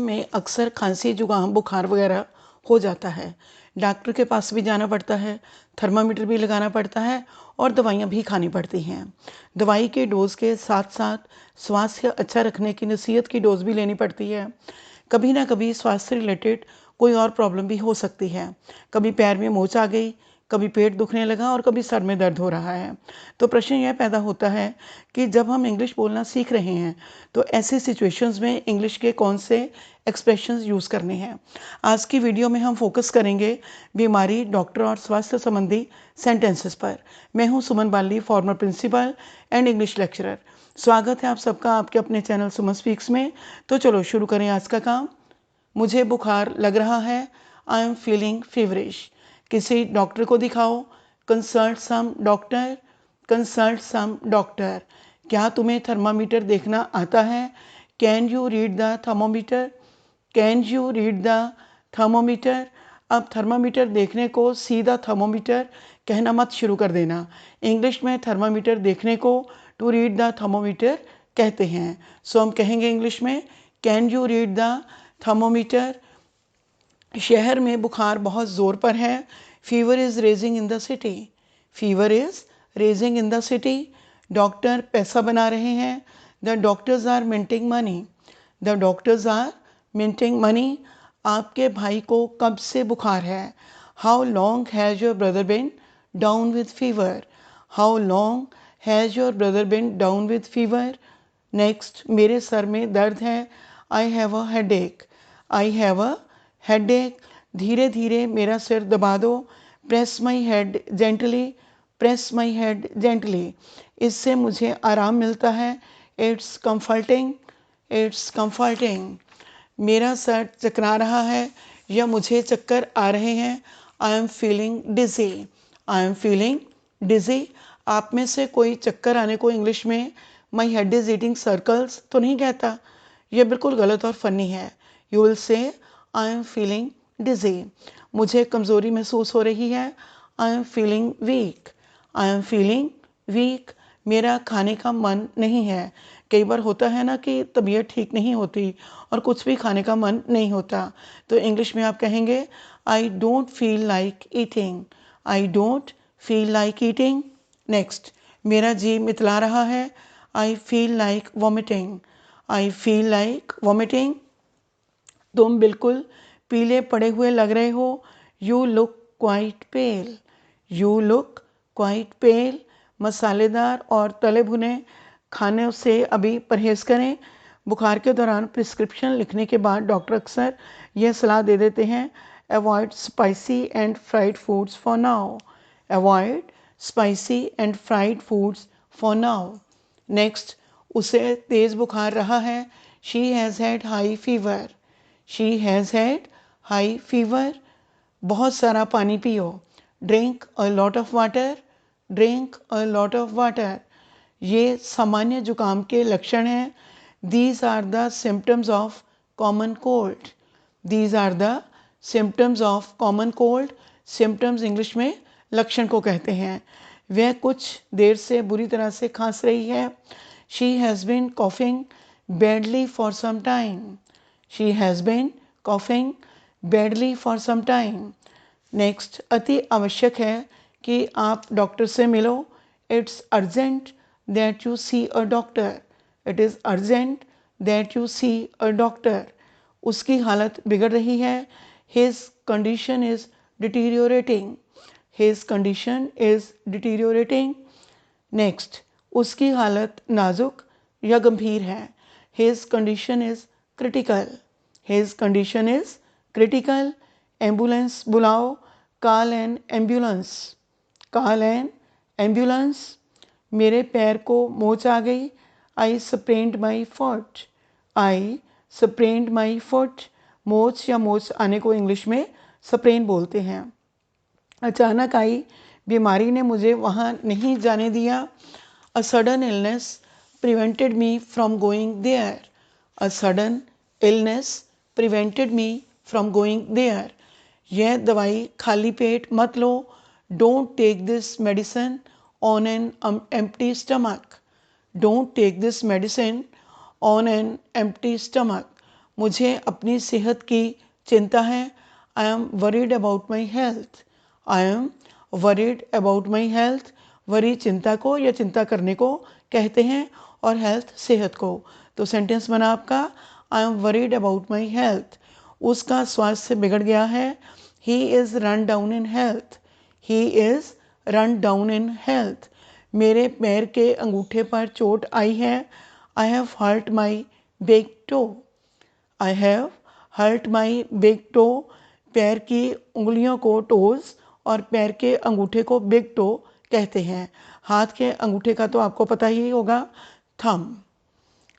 में अक्सर खांसी जुकाम बुखार वगैरह हो जाता है। डॉक्टर के पास भी जाना पड़ता है, थर्मामीटर भी लगाना पड़ता है और दवाइयाँ भी खानी पड़ती हैं। दवाई के डोज़ के साथ साथ स्वास्थ्य अच्छा रखने की नसीहत की डोज़ भी लेनी पड़ती है। कभी ना कभी स्वास्थ्य रिलेटेड कोई और प्रॉब्लम भी हो सकती है। कभी पैर में मोच आ गई, कभी पेट दुखने लगा और कभी सर में दर्द हो रहा है। तो प्रश्न यह पैदा होता है कि जब हम इंग्लिश बोलना सीख रहे हैं तो ऐसी सिचुएशंस में इंग्लिश के कौन से एक्सप्रेशंस यूज़ करने हैं। आज की वीडियो में हम फोकस करेंगे बीमारी, डॉक्टर और स्वास्थ्य संबंधी सेंटेंसेस पर। मैं हूं Suman Bali, former principal and English lecturer. स्वागत है आप सबका आपके अपने चैनल सुमन स्पीक्स में। तो चलो शुरू करें आज का काम। मुझे बुखार लग रहा है, आई एम फीलिंग फीवरिश। किसी डॉक्टर को दिखाओ, कंसल्ट सम डॉक्टर, कंसल्ट सम डॉक्टर। क्या तुम्हें थर्मामीटर देखना आता है? Can you read the thermometer, can you read the thermometer. अब थर्मामीटर देखने को सीधा थर्मोमीटर कहना मत शुरू कर देना। इंग्लिश में थर्मामीटर देखने को टू रीड द थर्मोमीटर कहते हैं। सो हम कहेंगे इंग्लिश में can you read the thermometer. शहर में बुखार बहुत ज़ोर पर है। Fever is raging in the city, fever is raging in the city. Doctor पैसा बना रहे हैं। The doctors are minting money, the doctors are minting money. आपके भाई को कब से बुखार है? How long has your brother been down with fever, how long has your brother been down with fever. Next, मेरे सर में दर्द है। I have a headache, I have a headache. धीरे धीरे मेरा सिर दबा दो। Press my head gently, press my head gently. इससे मुझे आराम मिलता है। It's comforting, it's comforting. मेरा सर चकरा रहा है या मुझे चक्कर आ रहे हैं। I am feeling dizzy, I am feeling dizzy. आप में से कोई चक्कर आने को इंग्लिश में my head is eating circles तो नहीं कहता। यह बिल्कुल गलत और फनी है। You will say I am feeling डिजी। मुझे कमज़ोरी महसूस हो रही है। I am feeling weak, I am feeling weak. मेरा खाने का मन नहीं है। कई बार होता है ना कि तबीयत ठीक नहीं होती और कुछ भी खाने का मन नहीं होता। तो इंग्लिश में आप कहेंगे I don't feel like eating, I don't feel like eating. Next, मेरा जी मितला रहा है। I feel like vomiting, I feel like vomiting. तुम बिल्कुल पीले पड़े हुए लग रहे हो। You look quite pale, you look quite pale. मसालेदार और तले भुने खाने से अभी परहेज करें। बुखार के दौरान प्रिस्क्रिप्शन लिखने के बाद डॉक्टर अक्सर यह सलाह दे देते हैं, avoid spicy and fried foods for now, avoid spicy and fried foods for now. Next, उसे तेज़ बुखार रहा है। She has had high fever, she has had high fever. बहुत सारा पानी पियो। Drink a lot of water, drink a lot of water. ये सामान्य जुकाम के लक्षण हैं। These are the symptoms of common cold, these are the symptoms of common cold. Symptoms English में लक्षण को कहते हैं। वह कुछ देर से बुरी तरह से खांस रही है। She has been coughing badly for some time, she has been coughing badly for some time. Next, अति आवश्यक है कि आप डॉक्टर से मिलो। It's urgent that you see a doctor, it is urgent that you see a doctor. उसकी हालत बिगड़ रही है। His condition is deteriorating, his condition is deteriorating. Next, उसकी हालत नाजुक या गंभीर है। His condition is critical, his condition is critical. Ambulance बुलाओ। Call an ambulance, call an ambulance. मेरे पैर को मोच आ गई। I sprained my foot, I sprained my foot. मोच या मोच आने को इंग्लिश में स्प्रेन बोलते हैं। अचानक आई बीमारी ने मुझे वहाँ नहीं जाने दिया। A sudden illness prevented me from going there, a sudden illness prevented me from going there. यह दवाई खाली पेट मत लो। Don't take this medicine on an empty stomach, don't take this medicine on an empty stomach. मुझे अपनी सेहत की चिंता है। I am worried about my health. I am worried about my health. Worry चिंता को या चिंता करने को कहते हैं और हेल्थ सेहत को। तो सेंटेंस बना आपका I am worried about my health. उसका स्वास्थ्य बिगड़ गया है। He is run down in health. He is run down in health. मेरे पैर के अंगूठे पर चोट आई है। I have hurt my big toe. I have hurt my big toe. पैर की उंगलियों को टोज और पैर के अंगूठे को बिग टो कहते हैं। हाथ के अंगूठे का तो आपको पता ही होगा, थंब।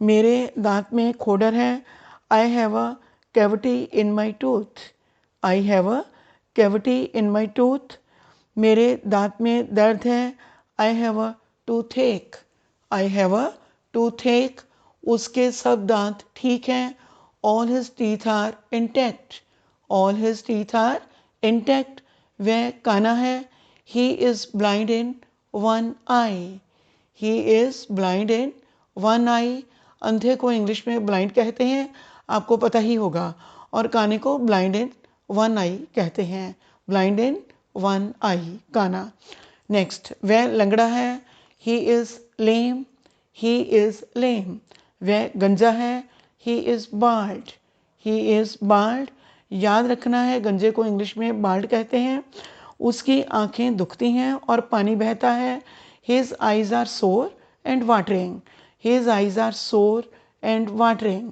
मेरे दांत में खोडर है। I have a cavity in my tooth. I have a cavity in my tooth. मेरे दांत में दर्द है। I have a toothache. I have a toothache. उसके सब दांत ठीक हैं। All his teeth are intact. All his teeth are intact. वह काना है। He is blind in one eye. He is blind in one eye. अंधे को इंग्लिश में ब्लाइंड कहते हैं, आपको पता ही होगा, और काने को ब्लाइंड इन वन आई कहते हैं। ब्लाइंड इन वन आई, काना। नेक्स्ट, वह लंगड़ा है। He is lame. He is lame. वह गंजा है। He is bald. He is bald. याद रखना है, गंजे को इंग्लिश में बाल्ड कहते हैं। उसकी आंखें दुखती हैं और पानी बहता है। His eyes are sore and watering. His eyes are sore and watering.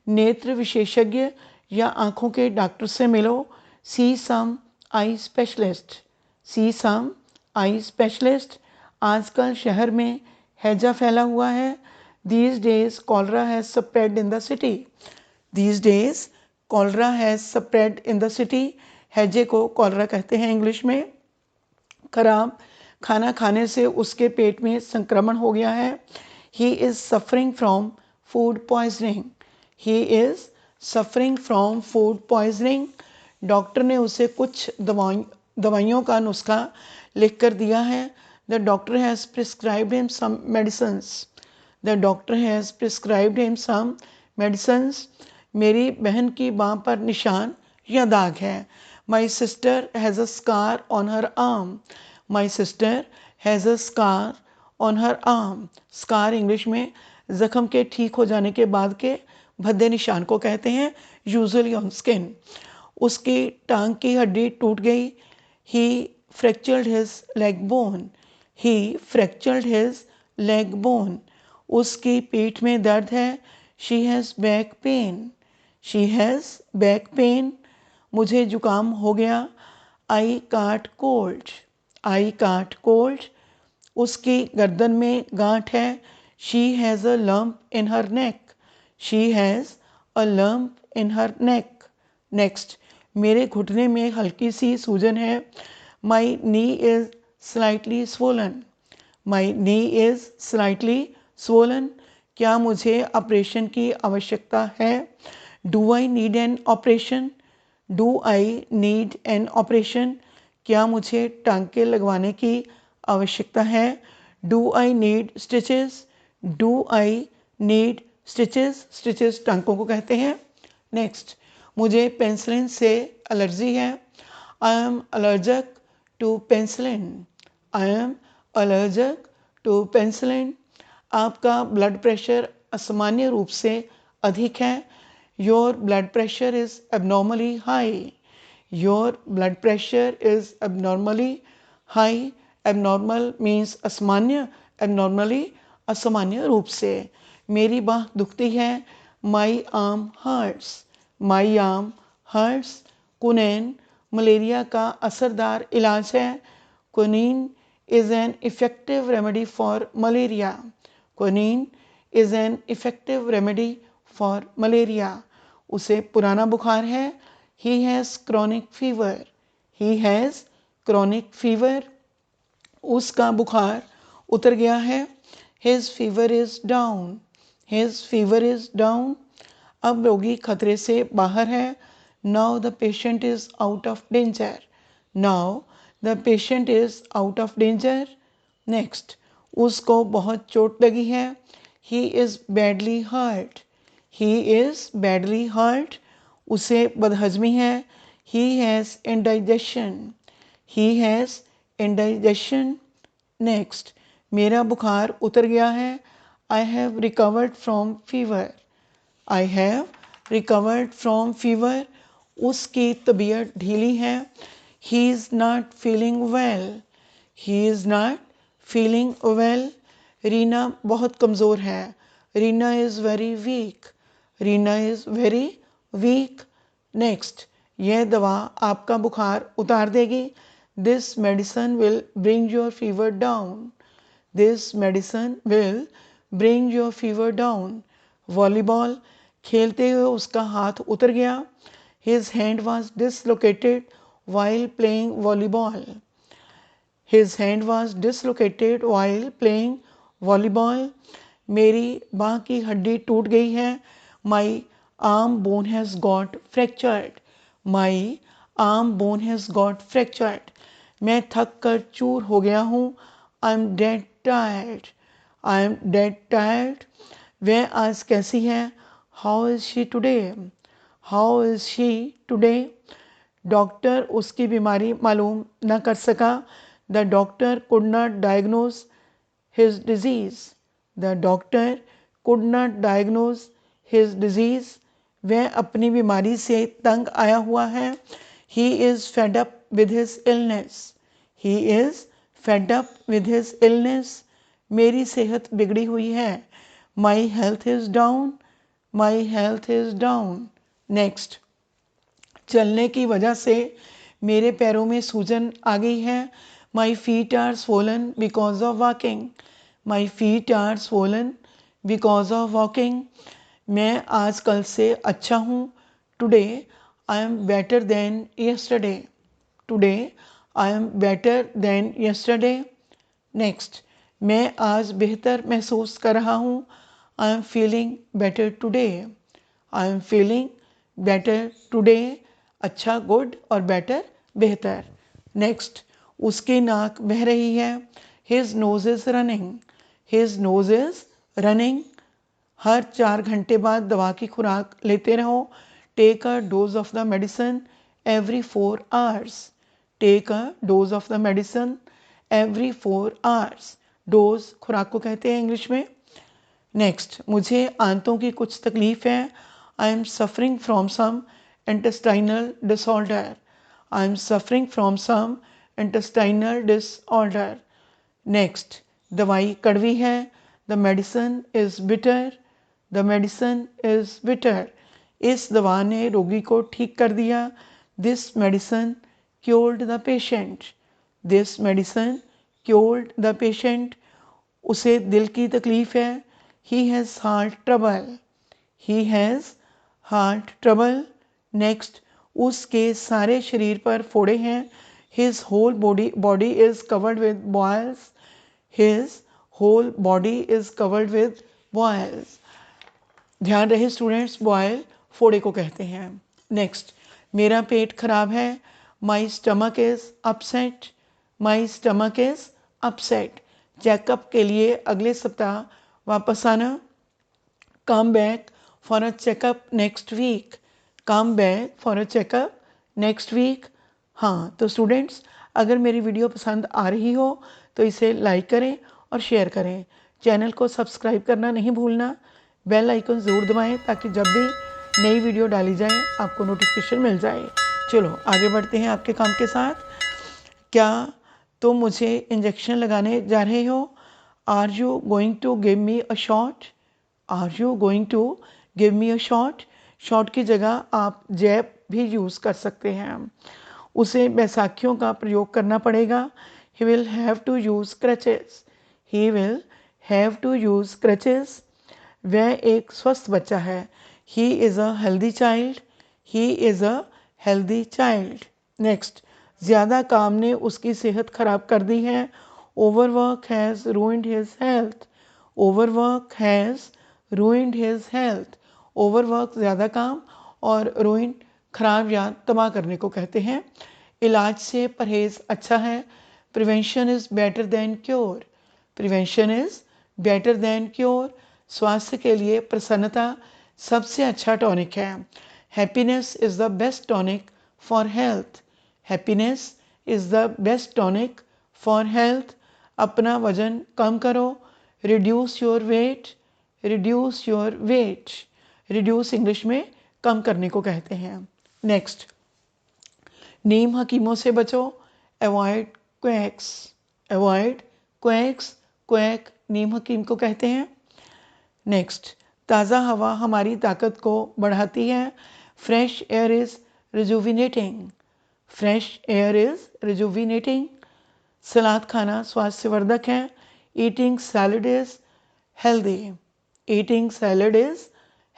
नेत्र विशेषज्ञ या आंखों के डॉक्टर से मिलो। See some eye specialist. See some eye specialist. आजकल शहर में हैजा फैला हुआ है। These days cholera has spread in the city. These days cholera has spread in the city. हैजे को कॉलरा कहते हैं इंग्लिश में। खराब खाना खाने से उसके पेट में संक्रमण हो गया है। He is suffering from food poisoning. He is suffering from food poisoning. Doctor ने उसे कुछ दवाइयों का नुस्खा लिख कर दिया है। The doctor has prescribed him some medicines. The doctor has prescribed him some medicines. मेरी बहन की बाँ पर निशान या दाग है। My sister has a scar on her arm. My sister has a scar on her arm. Scar English में जख्म के ठीक हो जाने के बाद के भद्दे निशान को कहते हैं, यूजुअली ऑन स्किन। उसकी टांग की हड्डी टूट गई। He fractured his leg bone. He fractured his leg bone. उसकी पीठ में दर्द है। She has back pain. She has back pain. मुझे जुकाम हो गया। I caught cold. I caught cold. उसकी गर्दन में गांठ है। She has a lump in her neck. She has a lump in her neck. Next, मेरे घुटने में हल्की सी सूजन है। My knee is slightly swollen. My knee is slightly swollen. क्या मुझे ऑपरेशन की आवश्यकता है? Do I need an operation? Do I need an operation? क्या मुझे टांके लगवाने की आवश्यकता है? Do I need stitches? Do I need stitches? Stitches टांकों को कहते हैं। नेक्स्ट, मुझे पेंसिलिन से एलर्जी है। I am allergic to penicillin. I am allergic to penicillin. आपका ब्लड प्रेशर असामान्य रूप से अधिक है। Your blood pressure is abnormally high. Your blood pressure is abnormally high. Abnormal means असामान्य, abnormally असामान्य रूप से। मेरी बाँह दुखती है। My arm hurts. My arm hurts. कुनैन मलेरिया का असरदार इलाज है। Quinine is an effective remedy for malaria. Quinine is an effective remedy for malaria. उसे पुराना बुखार है। He has chronic fever. He has chronic fever. उसका बुखार उतर गया है। His fever is down. His fever is down. अब रोगी खतरे से बाहर है। Now the patient is out of danger. Now the patient is out of danger. Next, उसको बहुत चोट लगी है। He is badly hurt. He is badly hurt, उसे बदहजमी है। He has indigestion, he has indigestion. Next, मेरा बुखार उतर गया है। I have recovered from fever, I have recovered from fever, उसकी तबीयत ढीली है। He is not feeling well, he is not feeling well. Reena बहुत कमज़ोर है। Reena is very weak, Reena is very weak. Next, यह दवा आपका बुखार उतार देगी। This medicine will bring your fever down, this medicine will bring your fever down. Volleyball खेलते हुए उसका हाथ उतर गया। His hand was dislocated while playing volleyball, his hand was dislocated while playing volleyball. मेरी बाँह की हड्डी टूट गई है। My arm bone has got fractured, my arm bone has got fractured. मैं थक कर चूर हो गया हूँ। I'm dead tired, I'm dead tired. वह आज कैसी है? How is she today? How is she today? Doctor उसकी बीमारी मालूम न कर सका। The doctor could not diagnose his disease, the doctor could not diagnose his disease. वह अपनी बीमारी से तंग आया हुआ है। He is fed up with his illness, he is fed up with his illness. मेरी सेहत बिगड़ी हुई है। My health is down, my health is down. Next, चलने की वजह से मेरे पैरों में सूजन आ गई है। My feet are swollen because of walking, my feet are swollen because of walking. मैं आज कल से अच्छा हूँ। Today I am better than yesterday, today I am better than yesterday. Next, मैं आज बेहतर महसूस कर रहा हूँ। I am feeling better today, I am feeling better today. अच्छा गुड और बेटर बेहतर। नेक्स्ट, उसकी नाक बह रही है। His nose is running, his nose is running. हर 4 घंटे बाद दवा की खुराक लेते रहो। Take a dose of the medicine every 4 hours, take a dose of the medicine every 4 hours. Dose खुराक को कहते हैं इंग्लिश में। नेक्स्ट, मुझे आंतों की कुछ तकलीफ है। I am suffering from some intestinal disorder, I am suffering from some intestinal disorder. Next, दवाई कड़वी है। The medicine is bitter, the medicine is bitter. इस दवा ने रोगी को ठीक कर दिया। This medicine cured the patient, this medicine cured the patient. उसे दिल की तकलीफ है। He has heart trouble, he has heart trouble. Next, उसके सारे शरीर पर फोड़े हैं। His whole body is covered with boils, his whole body is covered with boils. ध्यान रहे स्टूडेंट्स, बॉयल फोड़े को कहते हैं। नेक्स्ट, मेरा पेट खराब है। My stomach is upset, my stomach is upset. Checkup के लिए अगले सप्ताह वापस आना। Come back for a checkup next week, come back for a checkup next week. हाँ, तो स्टूडेंट्स, अगर मेरी वीडियो पसंद आ रही हो तो इसे लाइक करें और शेयर करें। चैनल को सब्सक्राइब करना नहीं भूलना। बेल आइकन ज़रूर दबाएं ताकि जब भी नई वीडियो डाली जाए आपको नोटिफिकेशन मिल जाए। चलो आगे बढ़ते हैं आपके काम के साथ। क्या तुम मुझे इंजेक्शन लगाने जा रहे हो? Are you going to give me a shot, are you going to give me a shot. Shot की जगह आप जैब भी यूज़ कर सकते हैं। उसे बैसाखियों का प्रयोग करना पड़ेगा। He will have to use crutches, he will have to use crutches. वह एक स्वस्थ बच्चा है। He is a healthy child, he is a healthy child. Next, ज़्यादा काम ने उसकी सेहत खराब कर दी है। Overwork has ruined his health, overwork has ruined his health. Overwork ज़्यादा काम और रूइन खराब या तबाह करने को कहते हैं। इलाज से परहेज़ अच्छा है। Prevention is better than cure, prevention is better than cure. स्वास्थ्य के लिए प्रसन्नता सबसे अच्छा टॉनिक है। Happiness is the best tonic for health. Happiness is the best tonic for health. अपना वजन कम करो। Reduce your weight. Reduce your weight. Reduce English में कम करने को कहते हैं। नेक्स्ट, नीम हकीमों से बचो। Avoid quacks. Avoid quacks. Quack नीम हकीम को कहते हैं। नेक्स्ट, ताज़ा हवा हमारी ताकत को बढ़ाती है। Fresh air is rejuvenating. Fresh air is rejuvenating. सलाद खाना स्वास्थ्यवर्धक है। Eating salad is healthy. Eating salad is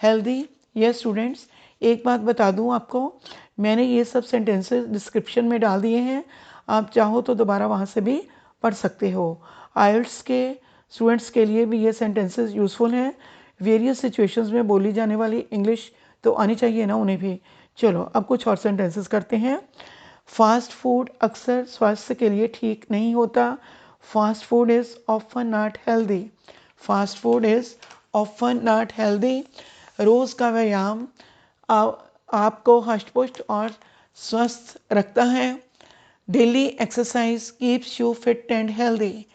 healthy. Yes students, एक बात बता दूं आपको, मैंने ये सब सेंटेंसेस डिस्क्रिप्शन में डाल दिए हैं, आप चाहो तो दोबारा वहाँ से भी पढ़ सकते हो। आइल्ट्स के स्टूडेंट्स के लिए भी ये सेंटेंसेस यूज़फुल हैं। वेरियस सिचुएशंस में बोली जाने वाली इंग्लिश तो आनी चाहिए ना उन्हें भी। चलो अब कुछ और सेंटेंसेस करते हैं। फास्ट फूड अक्सर स्वास्थ्य के लिए ठीक नहीं होता। Fast food is often not healthy. Fast food is often not healthy. रोज़ का व्यायाम आपको हष्ट-पुष्ट और स्वस्थ रखता है। Daily exercise keeps you fit and healthy.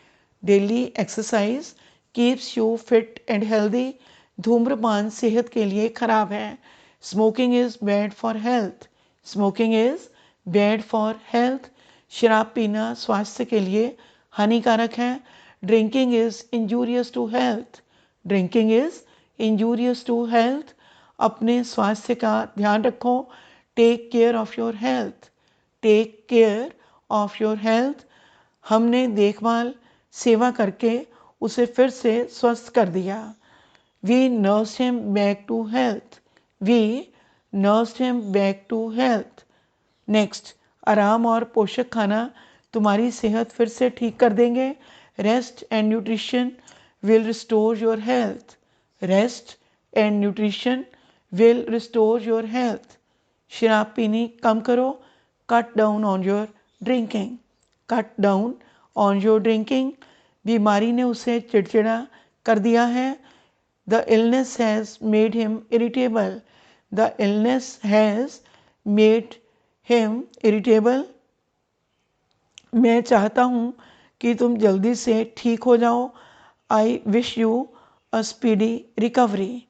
Daily exercise keeps you fit and healthy. धूम्रपान सेहत के लिए खराब है। Smoking is bad for health. Smoking is bad for health. शराब पीना स्वास्थ्य के लिए हानिकारक है। Drinking is injurious to health. Drinking is injurious to health. अपने स्वास्थ्य का ध्यान रखो। Take care of your health. Take care of your health. हमने देखभाल सेवा करके उसे फिर से स्वस्थ कर दिया। We nursed him back to health. We nursed him back to health. Next, आराम और पोषक खाना तुम्हारी सेहत फिर से ठीक कर देंगे। Rest and nutrition will restore your health. Rest and nutrition will restore your health. शराब पीनी कम करो। Cut down on your drinking. Cut down on your drinking. बीमारी ने उसे चिड़चिड़ा कर दिया है। The illness has made him irritable. The illness has made him irritable. मैं चाहता हूँ कि तुम जल्दी से ठीक हो जाओ। I wish you a speedy recovery.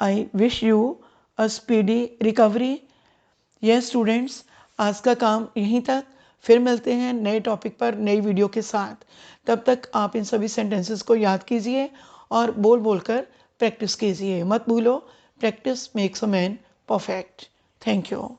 I wish you a speedy recovery. Yes students, आज का काम यहीं तक। फिर मिलते हैं नए टॉपिक पर नई वीडियो के साथ। तब तक आप इन सभी सेंटेंसेस को याद कीजिए और बोल बोल कर प्रैक्टिस कीजिए। मत भूलो, practice makes a man perfect. Thank you.